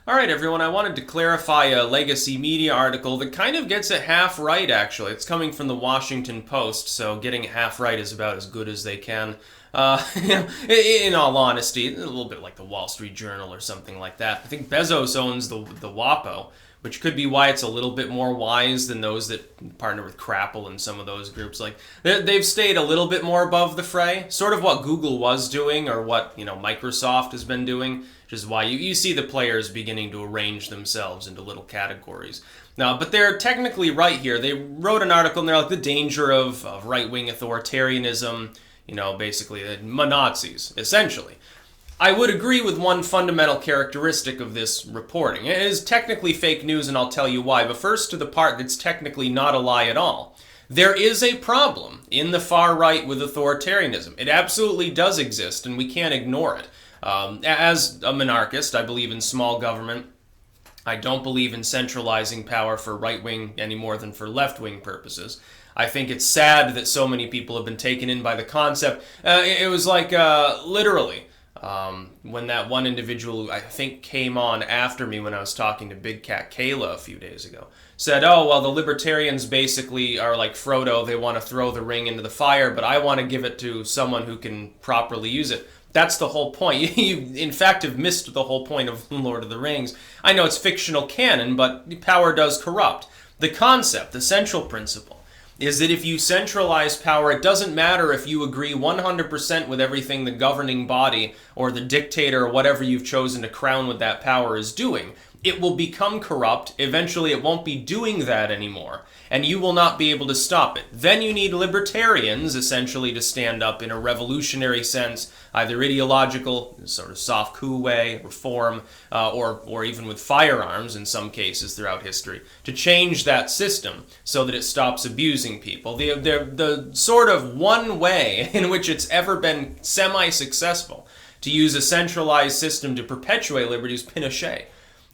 All right, everyone, I wanted to clarify a legacy media article that kind of gets it half right, actually. It's coming from the Washington Post, so getting it half right is about as good as they can. In all honesty, a little bit like the Wall Street Journal or something like that. I think Bezos owns the WaPo, which could be why it's a little bit more wise than those that partner with Crapple and some of those groups. Like they've stayed a little bit more above the fray, sort of what Google was doing or what Microsoft has been doing, which is why you see the players beginning to arrange themselves into little categories. Now, but they're technically right here. They wrote an article and they're like the danger of right-wing authoritarianism, basically Nazis, essentially. I would agree with one fundamental characteristic of this reporting. It is technically fake news, and I'll tell you why. But first to the part that's technically not a lie at all. There is a problem in the far right with authoritarianism. It absolutely does exist, and we can't ignore it. As a monarchist, I believe in small government. I don't believe in centralizing power for right-wing any more than for left-wing purposes. I think it's sad that so many people have been taken in by the concept. It was like, literally... when that one individual who I think came on after me when I was talking to Big Cat Kayla a few days ago said, oh, well, the libertarians basically are like Frodo. They want to throw the ring into the fire, but I want to give it to someone who can properly use it. That's the whole point. You, in fact, have missed the whole point of Lord of the Rings. I know it's fictional canon, but power does corrupt. The concept, the central principle, is that if you centralize power, it doesn't matter if you agree 100% with everything the governing body or the dictator or whatever you've chosen to crown with that power is doing. It will become corrupt. Eventually, it won't be doing that anymore, and you will not be able to stop it. Then you need libertarians, essentially, to stand up in a revolutionary sense, either ideological, sort of soft coup way, reform, or even with firearms in some cases throughout history, to change that system so that it stops abusing people. The sort of one way in which it's ever been semi-successful to use a centralized system to perpetuate liberty is Pinochet.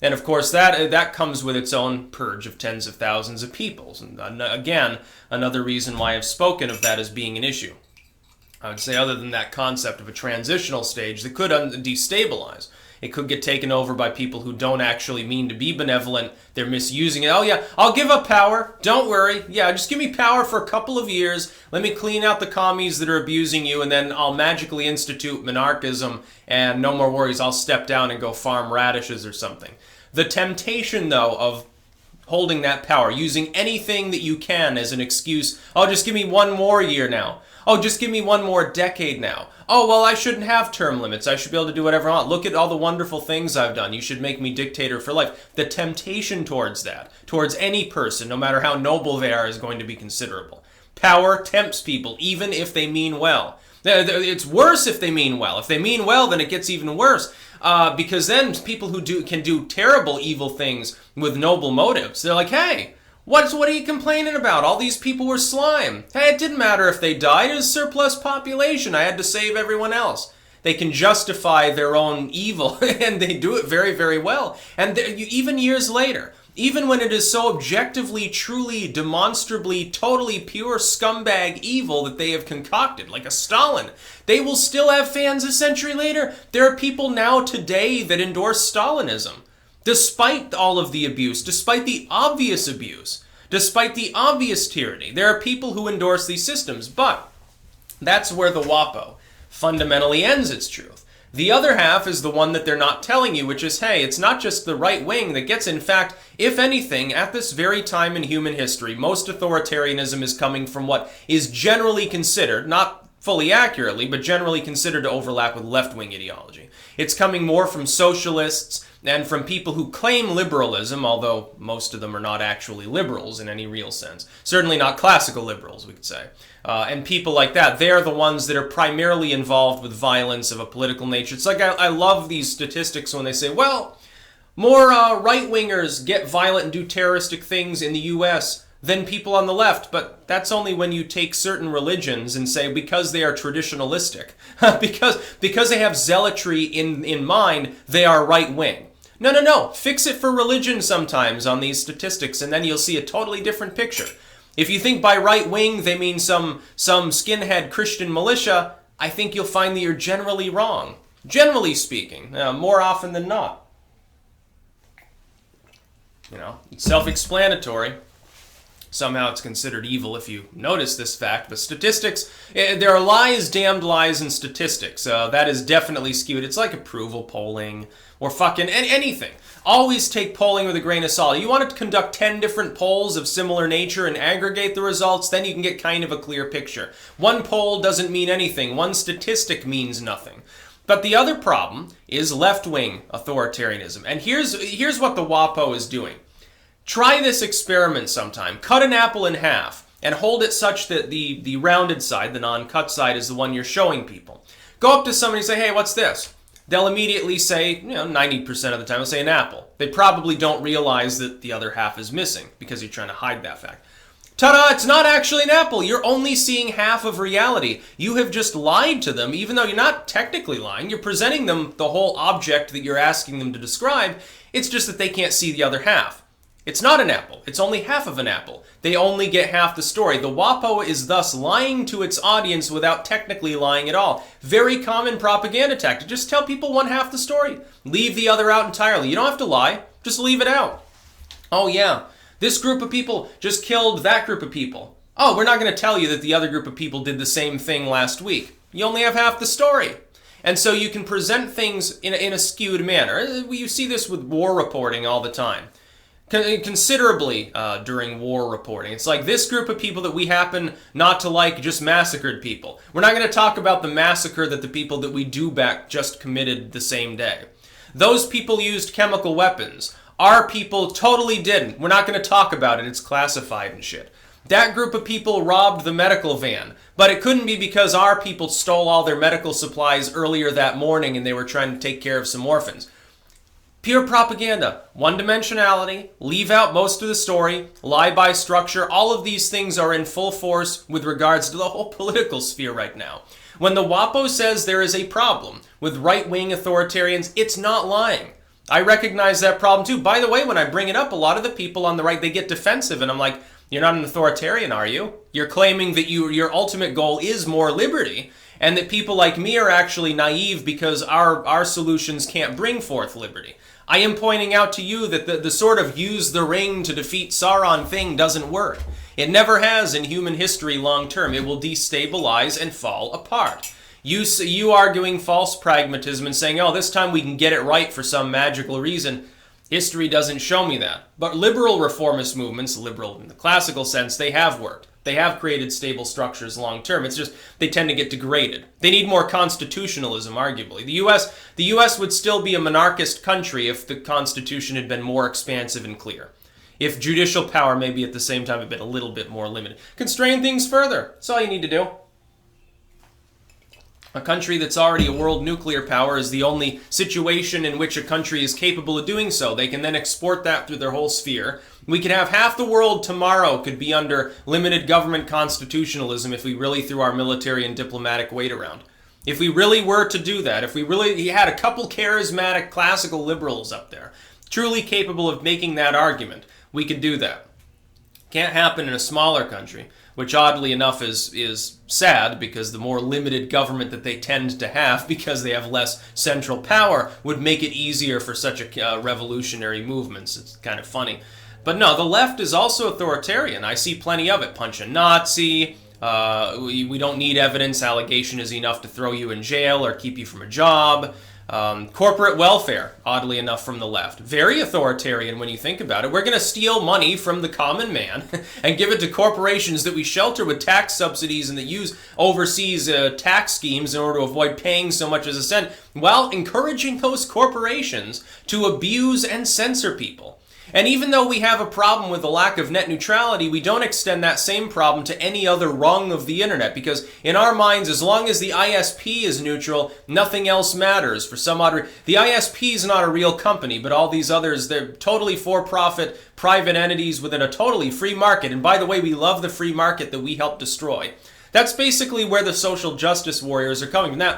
And of course, that comes with its own purge of tens of thousands of people. And again, another reason why I've spoken of that as being an issue. I would say other than that concept of a transitional stage that could destabilize. It could get taken over by people who don't actually mean to be benevolent. They're misusing it. Oh yeah, I'll give up power. Don't worry. Yeah, just give me power for a couple of years. Let me clean out the commies that are abusing you, and then I'll magically institute monarchism, and no more worries. I'll step down and go farm radishes or something. The temptation, though, of holding that power, using anything that you can as an excuse, oh, just give me one more year now. Oh, just give me one more decade now. Oh, well, I shouldn't have term limits. I should be able to do whatever I want. Look at all the wonderful things I've done. You should make me dictator for life. The temptation towards that, towards any person, no matter how noble they are, is going to be considerable. Power tempts people, even if they mean well. It's worse if they mean well. If they mean well, then it gets even worse. Because then people who can do terrible, evil things with noble motives, they're like, hey, what are you complaining about? All these people were slime. Hey, it didn't matter if they died. It was surplus population. I had to save everyone else. They can justify their own evil, and they do it very, very well. And even years later, even when it is so objectively, truly, demonstrably, totally pure scumbag evil that they have concocted, like a Stalin, they will still have fans a century later. There are people now today that endorse Stalinism. Despite all of the abuse, despite the obvious abuse, despite the obvious tyranny, there are people who endorse these systems. But that's where the WaPo fundamentally ends its truth. The other half is the one that they're not telling you, which is, hey, it's not just the right wing that gets, in fact, if anything, at this very time in human history, most authoritarianism is coming from what is generally considered, not fully accurately, but generally considered to overlap with left-wing ideology. It's coming more from socialists and from people who claim liberalism, although most of them are not actually liberals in any real sense. Certainly not classical liberals, we could say. And people like that, they're the ones that are primarily involved with violence of a political nature. It's like I love these statistics when they say, well, more right-wingers get violent and do terroristic things in the U.S. than people on the left, but that's only when you take certain religions and say because they are traditionalistic, because they have zealotry in mind, they are right-wing. No. Fix it for religion sometimes on these statistics, and then you'll see a totally different picture. If you think by right-wing they mean some skinhead Christian militia, I think you'll find that you're generally wrong. Generally speaking, more often than not. It's self-explanatory. Somehow it's considered evil if you notice this fact. But statistics, there are lies, damned lies in statistics. That is definitely skewed. It's like approval polling or fucking anything. Always take polling with a grain of salt. You want to conduct 10 different polls of similar nature and aggregate the results, then you can get kind of a clear picture. One poll doesn't mean anything. One statistic means nothing. But the other problem is left-wing authoritarianism. And here's what the WaPo is doing. Try this experiment sometime. Cut an apple in half and hold it such that the rounded side, the non-cut side, is the one you're showing people. Go up to somebody and say, hey, what's this? They'll immediately say, 90% of the time, they'll say an apple. They probably don't realize that the other half is missing because you're trying to hide that fact. Ta-da! It's not actually an apple. You're only seeing half of reality. You have just lied to them, even though you're not technically lying. You're presenting them the whole object that you're asking them to describe. It's just that they can't see the other half. It's not an apple. It's only half of an apple. They only get half the story. The WaPo is thus lying to its audience without technically lying at all. Very common propaganda tactic. Just tell people one half the story. Leave the other out entirely. You don't have to lie. Just leave it out. Oh yeah, this group of people just killed that group of people. Oh, we're not going to tell you that the other group of people did the same thing last week. You only have half the story. And so you can present things in a skewed manner. You see this with war reporting all the time. Considerably during war reporting. It's like this group of people that we happen not to like just massacred people. We're not going to talk about the massacre that the people that we do back just committed the same day. Those people used chemical weapons. Our people totally didn't. We're not going to talk about it. It's classified and shit. That group of people robbed the medical van. But it couldn't be because our people stole all their medical supplies earlier that morning and they were trying to take care of some orphans. Pure propaganda, one-dimensionality, leave out most of the story, lie by structure. All of these things are in full force with regards to the whole political sphere right now. When the WaPo says there is a problem with right-wing authoritarians, it's not lying. I recognize that problem too. By the way, when I bring it up, a lot of the people on the right, they get defensive, and I'm like, you're not an authoritarian, are you? You're claiming that your ultimate goal is more liberty, and that people like me are actually naive because our solutions can't bring forth liberty. I am pointing out to you that the sort of use the ring to defeat Sauron thing doesn't work. It never has in human history long term. It will destabilize and fall apart. You arguing false pragmatism and saying, oh, this time we can get it right for some magical reason. History doesn't show me that. But liberal reformist movements, liberal in the classical sense, they have worked. They have created stable structures long term. It's just they tend to get degraded. They need more constitutionalism, arguably. The US would still be a monarchist country if the Constitution had been more expansive and clear. If judicial power maybe at the same time had been a little bit more limited. Constrain things further. That's all you need to do. A country that's already a world nuclear power is the only situation in which a country is capable of doing so. They can then export that through their whole sphere. We could have half the world tomorrow could be under limited government constitutionalism if we really threw our military and diplomatic weight around. If we really were to do that, if we really had a couple charismatic classical liberals up there, truly capable of making that argument, we could do that. Can't happen in a smaller country, which oddly enough is sad because the more limited government that they tend to have because they have less central power would make it easier for such a revolutionary movements. It's kind of funny. But no, the left is also authoritarian. I see plenty of it. Punch a Nazi. We don't need evidence. Allegation is enough to throw you in jail or keep you from a job. Corporate welfare, oddly enough, from the left. Very authoritarian when you think about it. We're going to steal money from the common man and give it to corporations that we shelter with tax subsidies and that use overseas tax schemes in order to avoid paying so much as a cent, while encouraging those corporations to abuse and censor people. And even though we have a problem with the lack of net neutrality, we don't extend that same problem to any other rung of the internet, because in our minds, as long as the ISP is neutral, nothing else matters. For some odd reason, the ISP is not a real company, but all these others, they're totally for-profit private entities within a totally free market. And by the way, we love the free market that we help destroy. That's basically where the social justice warriors are coming from.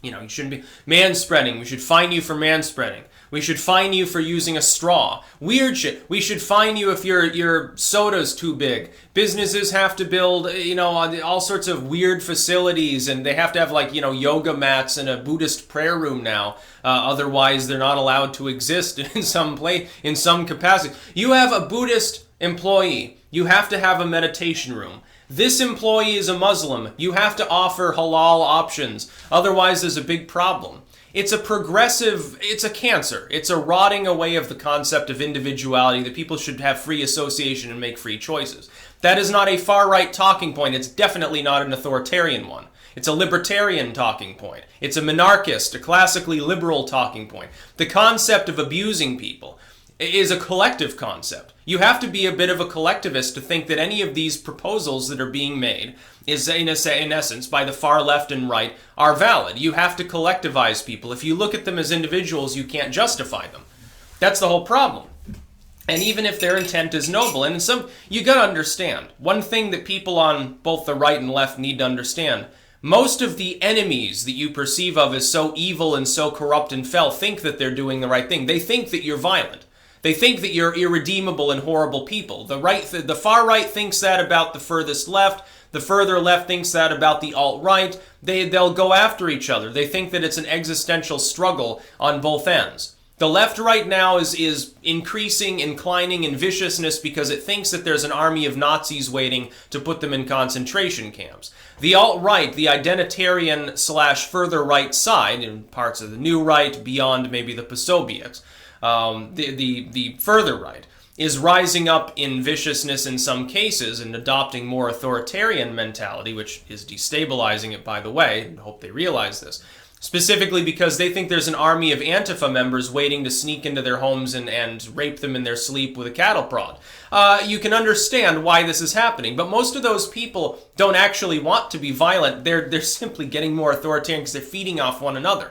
You shouldn't be manspreading. We should fine you for manspreading. We should fine you for using a straw. Weird shit. We should fine you if your soda's too big. Businesses have to build, all sorts of weird facilities, and they have to have yoga mats and a Buddhist prayer room now. Otherwise, they're not allowed to exist in some capacity. You have a Buddhist employee. You have to have a meditation room. This employee is a Muslim. You have to offer halal options. Otherwise, there's a big problem. It's a cancer. It's a rotting away of the concept of individuality, that people should have free association and make free choices. That is not a far-right talking point. It's definitely not an authoritarian one. It's a libertarian talking point. It's a monarchist, a classically liberal talking point. The concept of abusing people is a collective concept. You have to be a bit of a collectivist to think that any of these proposals that are being made is, in essence, by the far left and right, are valid. You have to collectivize people. If you look at them as individuals, you can't justify them. That's the whole problem. And even if their intent is noble, and you gotta understand, one thing that people on both the right and left need to understand, most of the enemies that you perceive of as so evil and so corrupt and fell think that they're doing the right thing. They think that you're violent. They think that you're irredeemable and horrible people. The far right thinks that about the furthest left. The further left thinks that about the alt-right. They'll go after each other. They think that it's an existential struggle on both ends. The left right now is inclining in viciousness because it thinks that there's an army of Nazis waiting to put them in concentration camps. The alt-right, the identitarian / further right side, in parts of the new right, beyond maybe the Posobieks, the further right, is rising up in viciousness in some cases and adopting more authoritarian mentality, which is destabilizing it, by the way. I hope they realize this. Specifically because they think there's an army of Antifa members waiting to sneak into their homes and rape them in their sleep with a cattle prod. You can understand why this is happening, but most of those people don't actually want to be violent. They're simply getting more authoritarian because they're feeding off one another.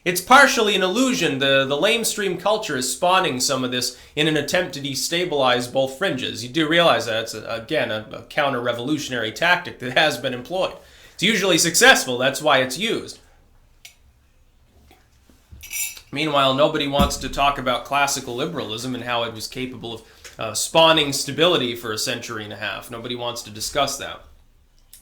It's partially an illusion. The lamestream culture is spawning some of this in an attempt to destabilize both fringes. You do realize that it's, again, a counter-revolutionary tactic that has been employed. It's usually successful. That's why it's used. Meanwhile, nobody wants to talk about classical liberalism and how it was capable of spawning stability for a century and a half. Nobody wants to discuss that.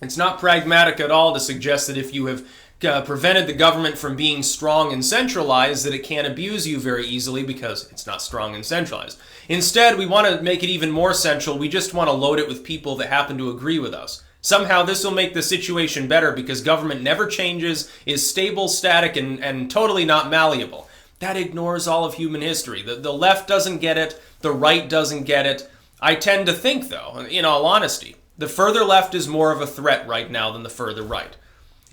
It's not pragmatic at all to suggest that if you have prevented the government from being strong and centralized, that it can't abuse you very easily because it's not strong and centralized. Instead, we want to make it even more central. We just want to load it with people that happen to agree with us. Somehow this will make the situation better because government never changes, is stable, static, and totally not malleable. That ignores all of human history. The left doesn't get it. The right doesn't get it. I tend to think, though, in all honesty, the further left is more of a threat right now than the further right.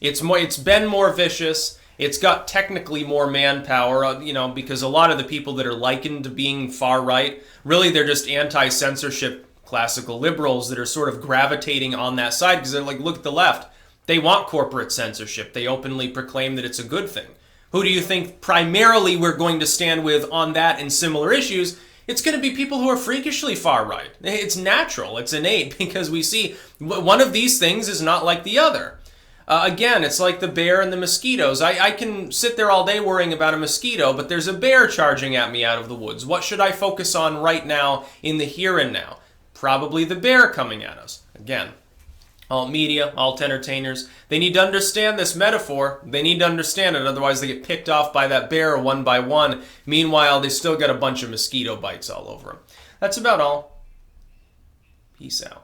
It's been more vicious. It's got technically more manpower, because a lot of the people that are likened to being far right, really they're just anti-censorship classical liberals that are sort of gravitating on that side because they're like, look at the left. They want corporate censorship. They openly proclaim that it's a good thing. Who do you think primarily we're going to stand with on that and similar issues? It's going to be people who are freakishly far right. It's natural. It's innate because we see one of these things is not like the other. Again, it's like the bear and the mosquitoes. I can sit there all day worrying about a mosquito, but there's a bear charging at me out of the woods. What should I focus on right now in the here and now? Probably the bear coming at us. Again, alt media, alt entertainers, they need to understand this metaphor. They need to understand it, otherwise they get picked off by that bear one by one. Meanwhile, they still got a bunch of mosquito bites all over them. That's about all. Peace out.